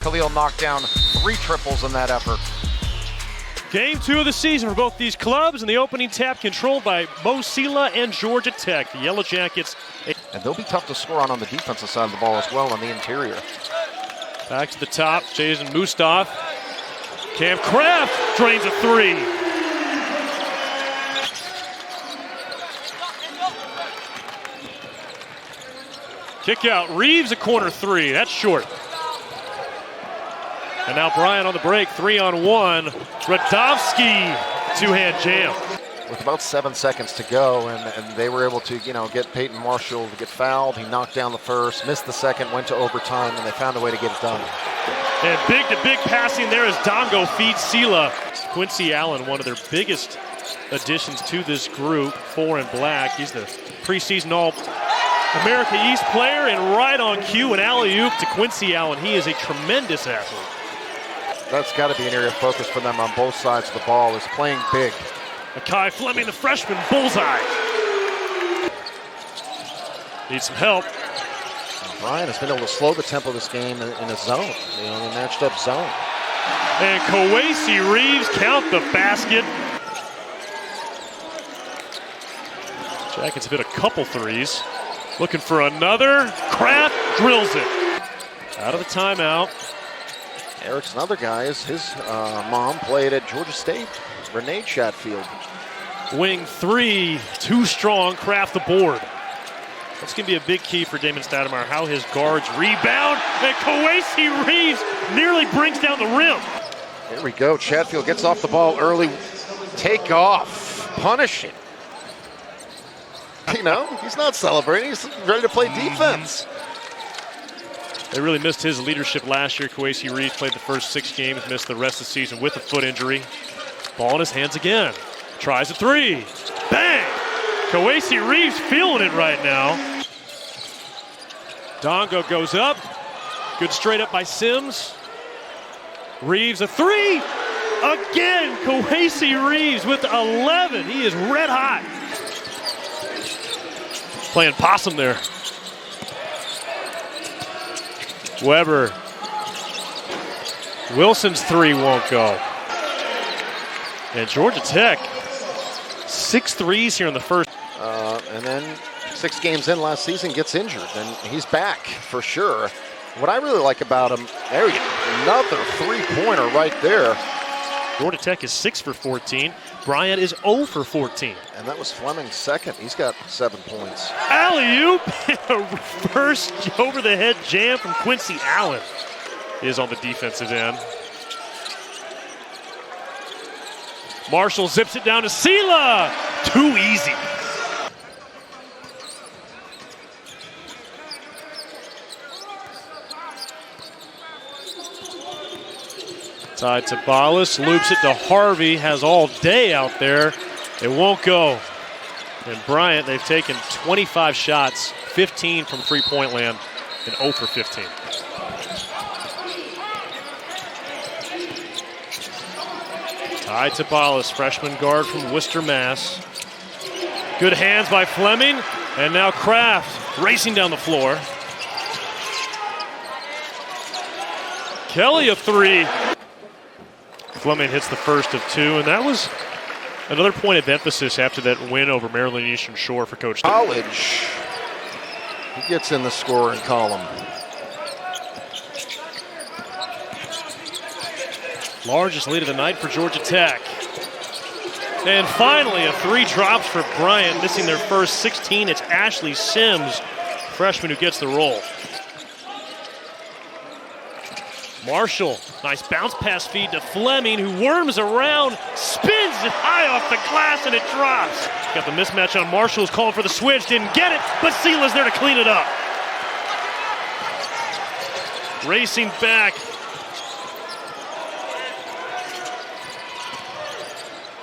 Khalil knocked down 3 triples in that effort. Game 2 of the season for both these clubs, and the opening tap controlled by Sylla and Georgia Tech. The Yellow Jackets. And they'll be tough to score on the defensive side of the ball as well on the interior. Back to the top, Jason Mustaf. Cam Kraft drains a 3. Kick out, Reeves a corner 3, that's short. And now Bryant on the break, 3-on-1. Radovsky, 2-hand jam. With about 7 seconds to go, and they were able to, get Peyton Marshall to get fouled. He knocked down the first, missed the second, went to overtime, and they found a way to get it done. And big-to-big passing there as Ndongo feeds Sylla. Quincy Allen, one of their biggest additions to this group, 4 in black. He's the preseason All-America East player, and right on cue, an alley-oop to Quincy Allen. He is a tremendous athlete. That's got to be an area of focus for them on both sides of the ball, is playing big. Akai Fleming, the freshman, bullseye. Needs some help. Bryant has been able to slow the tempo of this game in a zone, in a matched-up zone. And Kowacie Reeves count the basket. Jackets have hit a couple threes. Looking for another. Kraft drills it. Out of the timeout. Eric's another guy. His mom played at Georgia State. Renee Chatfield. Wing 3, too strong. Kraft the board. That's going to be a big key for Damon Stoudemire, how his guards rebound. And Kowacie Reeves nearly brings down the rim. Here we go. Chatfield gets off the ball early. Take off. Punish it. He's not celebrating. He's ready to play defense. They really missed his leadership last year. Kowacie Reeves played the first 6 games, missed the rest of the season with a foot injury. Ball in his hands again. Tries a 3. Bang! Kowacie Reeves feeling it right now. Ndongo goes up. Good straight up by Sims. Reeves a 3. Again, Kowacie Reeves with 11. He is red hot. Playing possum there. Weber. Wilson's 3 won't go. And Georgia Tech, 6 threes here in the first. And then 6 games in last season, gets injured, and he's back for sure. What I really like about him, there you go, another 3-pointer right there. Georgia Tech is 6 for 14. Bryant is 0 for 14. And that was Fleming's second. He's got 7 points. Alley-oop, a reverse over-the-head jam from Quincy Allen is on the defensive end. Marshall zips it down to Sylla. Too easy. Tied to Ballas, loops it to Harvey, has all day out there. It won't go. And Bryant, they've taken 25 shots, 15 from three-point land, and 0 for 15. Tied to Ballas, freshman guard from Worcester, Mass. Good hands by Fleming, and now Kraft racing down the floor. Kelly a 3. Fleming hits the first of 2, and that was another point of emphasis after that win over Maryland Eastern Shore for Coach College. He gets in the scoring column. Largest lead of the night for Georgia Tech. And finally, a 3 drops for Bryant, missing their first 16. It's Ashley Sims, freshman, who gets the roll. Marshall, nice bounce pass feed to Fleming, who worms around, spins it high off the glass, and it drops. Got the mismatch on Marshall, who's calling for the switch, didn't get it, but Sylla's there to clean it up. Racing back.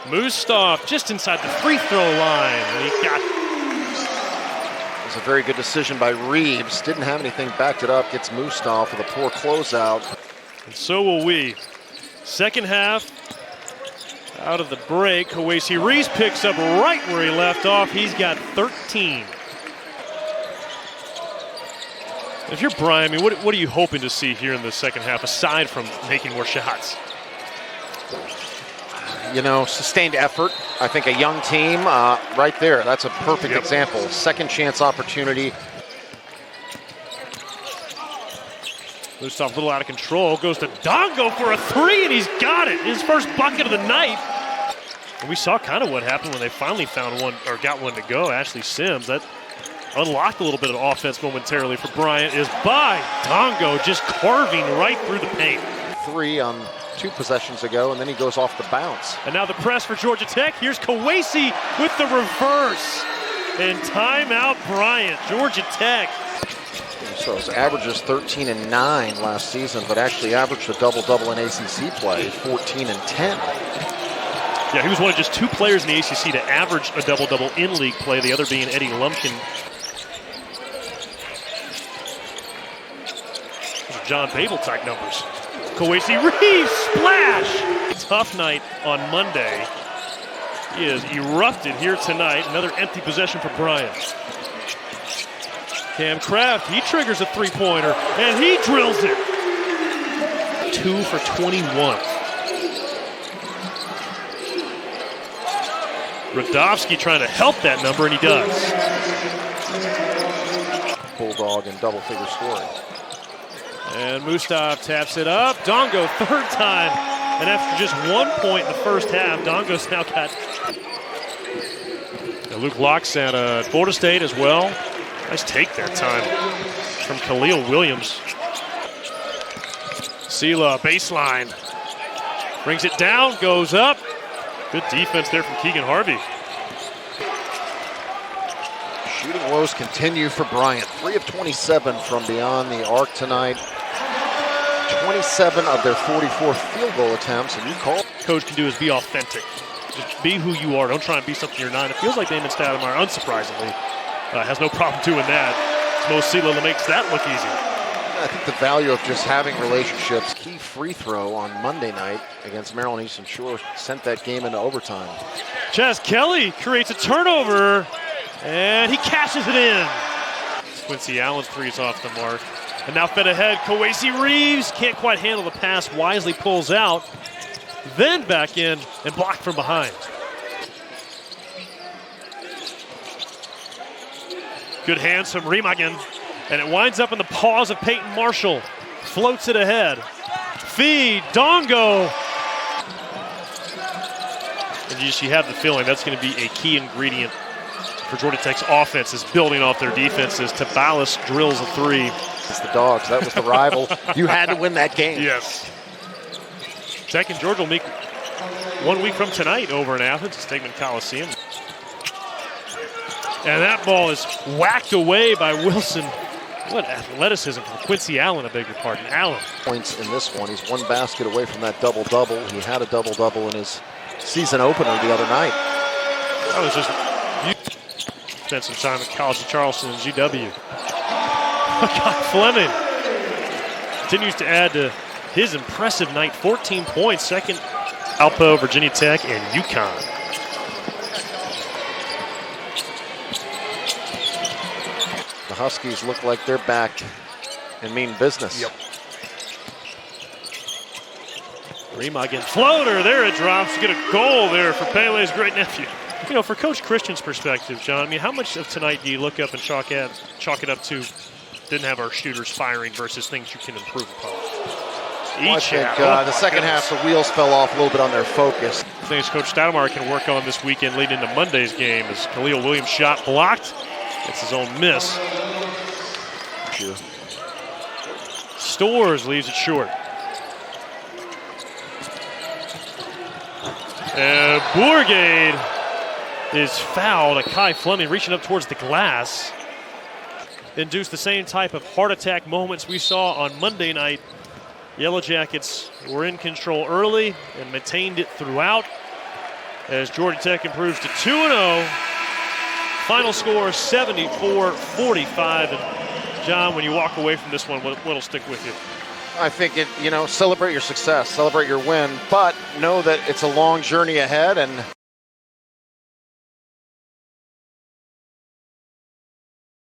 Mustaf just inside the free throw line, and he got it. It was a very good decision by Reeves. Didn't have anything, backed it up, gets Mustaf with a poor closeout. And so will we. Second half, out of the break, Kowacie Reeves picks up right where he left off. He's got 13. If you're Bryant, I mean, what are you hoping to see here in the second half, aside from making more shots? You know, sustained effort. I think a young team right there. That's a perfect example. Second chance opportunity. Loose off a little out of control. Goes to Ndongo for a three, and he's got it. His first bucket of the night. And we saw kind of what happened when they finally found one, or got one to go. Ashley Sims, that unlocked a little bit of offense momentarily for Bryant. Is Baye. Ndongo just carving right through the paint. Three on 2 possessions ago, and then he goes off the bounce. And now the press for Georgia Tech. Here's Kowacie with the reverse. And timeout Bryant, Georgia Tech. So his average is 13 and 9 last season, but actually averaged a double-double in ACC play, 14 and 10. Yeah, he was one of just 2 players in the ACC to average a double-double in league play, the other being Eddie Lumpkin. Those are John Babel-type numbers. Kowacie Reeves, splash! Tough night on Monday. He has erupted here tonight. Another empty possession for Bryant. Cam Kraft, he triggers a three-pointer, and he drills it. 2 for 21. Radovsky trying to help that number, and he does. Bulldog in double-figure scoring. And Mustaf taps it up. Ndongo, third time. And after just 1 point in the first half, Ndongo's now got... Now Luke Locke's at Florida State as well. Nice take that time from Khalil Williams. Sylla, baseline. Brings it down, goes up. Good defense there from Keegan Harvey. Shooting woes continue for Bryant. 3 of 27 from beyond the arc tonight. 27 of their 44 field goal attempts, and you call. Coach can do is be authentic. Just be who you are. Don't try and be something you're not. It feels like Damon Stoudemire, unsurprisingly, has no problem doing that. It's Mo Sylla that makes that look easy. I think the value of just having relationships. Key free throw on Monday night against Maryland Eastern Shore sent that game into overtime. Chaz Kelly creates a turnover, and he cashes it in. Quincy Allen's three is off the mark. And now fed ahead, Kowacie Reeves can't quite handle the pass, wisely pulls out, then back in and blocked from behind. Good hands from Remagen, and it winds up in the paws of Peyton Marshall. Floats it ahead. Feed, Ndongo. And you have the feeling that's going to be a key ingredient for Georgia Tech's offense, is building off their defenses. Tabalis drills a three. It's the Dogs. That was the rival. You had to win that game. Yes. Tech and Georgia will meet 1 week from tonight over in Athens at Stegman Coliseum. And that ball is whacked away by Wilson. What athleticism from Quincy Allen, I beg your pardon. Allen. Points in this one. He's 1 basket away from that double-double. He had a double-double in his season opener the other night. That was just spent some time at College of Charleston and GW. Akai Fleming continues to add to his impressive night. 14 points, second Alpo, Virginia Tech, and UConn. The Huskies look like they're back and mean business. Yep. Remagen floater, there it drops. Get a goal there for Pele's great nephew. You know, for Coach Christian's perspective, John, I mean, how much of tonight do you look up and chalk it up to didn't have our shooters firing versus things you can improve upon? I think the second half, the wheels fell off a little bit on their focus. Things Coach Stoudemire can work on this weekend leading into Monday's game as Khalil Williams' shot blocked. It's his own miss. Sure. Stores leaves it short. And Bourgade is fouled. Akai Fleming reaching up towards the glass. Induced the same type of heart attack moments we saw on Monday night. Yellow Jackets were in control early and maintained it throughout as Georgia Tech improves to 2-0. Final score 74-45. And John, when you walk away from this one, what'll stick with you? I think celebrate your success, celebrate your win, but know that it's a long journey ahead, and